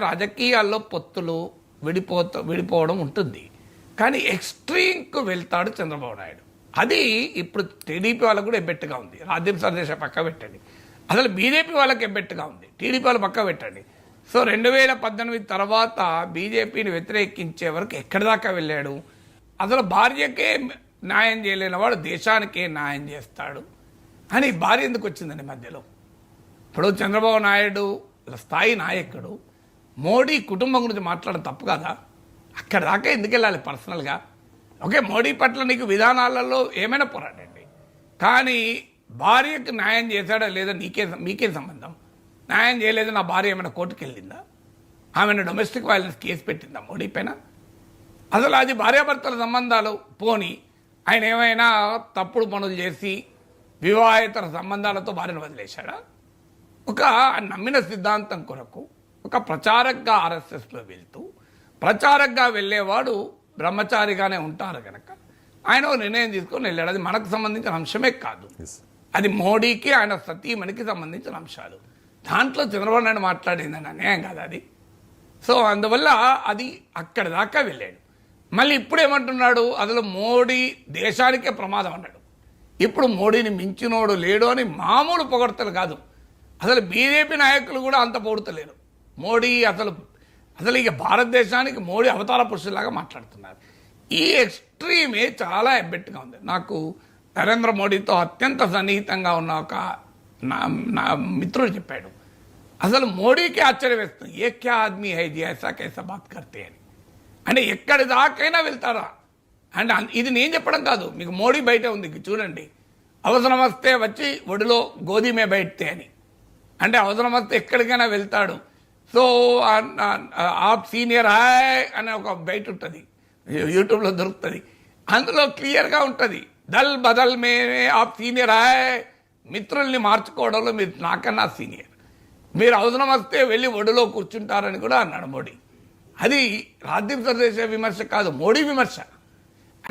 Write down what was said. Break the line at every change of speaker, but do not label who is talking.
రాజకీయాల్లో పొత్తులు విడిపోవడం ఉంటుంది, కానీ ఎక్స్ట్రీమ్కు వెళ్తాడు చంద్రబాబు నాయుడు. అది ఇప్పుడు టీడీపీ వాళ్ళకు కూడా ఎబ్బెట్టుగా ఉంది. రాజ్యం సందేశ పక్క పెట్టండి, అసలు బీజేపీ వాళ్ళకి ఎబ్బెట్టుగా ఉంది, టీడీపీ వాళ్ళు పక్క పెట్టండి. సో 2018 తర్వాత బీజేపీని వ్యతిరేకించే వరకు ఎక్కడి దాకా వెళ్ళాడు? అసలు భార్యకే న్యాయం చేయలేని వాడు దేశానికే న్యాయం చేస్తాడు అని భార్య ఎందుకు వచ్చిందండి మధ్యలో? ఇప్పుడు చంద్రబాబు నాయుడు స్థాయి నాయకుడు, మోడీ కుటుంబం గురించి మాట్లాడడం తప్పు కదా? అక్కడ దాకా ఎందుకు వెళ్ళాలి పర్సనల్గా? ఓకే, మోడీ పట్ల నీకు విధానాలలో ఏమైనా పోరాడండి, కానీ భార్యకు న్యాయం చేశాడా లేదా మీకే సంబంధం? న్యాయం చేయలేదు, నా భార్య ఏమైనా కోర్టుకు వెళ్ళిందా? ఆమెను డొమెస్టిక్ వైలెన్స్ కేసు పెట్టిందా మోడీ పైన? అసలు అది భార్యాభర్తల సంబంధాలు పోని, ఆయన ఏమైనా తప్పుడు పనులు చేసి వివాహేతర సంబంధాలతో భార్యను వదిలేశాడా? ఒక నమ్మిన సిద్ధాంతం కొరకు ఒక ప్రచారకగా ఆర్ఎస్ఎస్లో వెళ్తూ ప్రచారకగా వెళ్ళేవాడు బ్రహ్మచారిగానే ఉంటారు కనుక ఆయన నిర్ణయం తీసుకొని వెళ్ళాడు. అది మనకు సంబంధించిన అంశమే కాదు, అది మోడీకి ఆయన సతీమణికి సంబంధించిన అంశాలు. దాంట్లో చంద్రబాబు నాయుడు మాట్లాడిందని అన్యాయం కాదు అది. సో అందువల్ల అది అక్కడి దాకా వెళ్ళాడు. మళ్ళీ ఇప్పుడు ఏమంటున్నాడు? అసలు మోడీ దేశానికే ప్రమాదం అన్నాడు. ఇప్పుడు మోడీని మించినోడు లేడు అని మామూలు పొగడతలు కాదు, అసలు బీజేపీ నాయకులు కూడా అంత పొగుడతలేరు. మోడీ అసలు ఇక భారతదేశానికి మోడీ అవతార పురుషులాగా మాట్లాడుతున్నారు. ఈ ఎక్స్ట్రీమే చాలా ఎబ్బెట్టుగా ఉంది. నాకు నరేంద్ర మోడీతో అత్యంత సన్నిహితంగా ఉన్న ఒక నా మిత్రుడు చెప్పాడు, అసలు మోడీకి ఆశ్చర్యం వేస్తుంది, ఏ క్యా ఆద్మీ హై జీ ఐసా కైసా బాత్ కర్తే అని. అంటే ఎక్కడి దాకైనా వెళ్తారా? అంటే ఇది నేను చెప్పడం కాదు, మీకు మోడీ బయట ఉంది చూడండి. అవసరం వస్తే వచ్చి ఒడిలో గోధుమే బయటే అని, అంటే అవసరం వస్తే ఎక్కడికైనా వెళ్తాడు. సో ఆప్ సీనియర్ హాయ్ అనే ఒక బయట ఉంటుంది, యూట్యూబ్లో దొరుకుతుంది, అందులో క్లియర్గా ఉంటుంది, దల్ బదల్ మే ఆప్ సీనియర్ హాయ్. మిత్రుల్ని మార్చుకోవడంలో మీరు నాకన్నా సీనియర్, మీరు అవసరం వస్తే వెళ్ళి ఒడిలో కూర్చుంటారని కూడా అన్నాడు మోడీ. అది రాజ్యం సందేశ విమర్శ కాదు, మోడీ విమర్శ.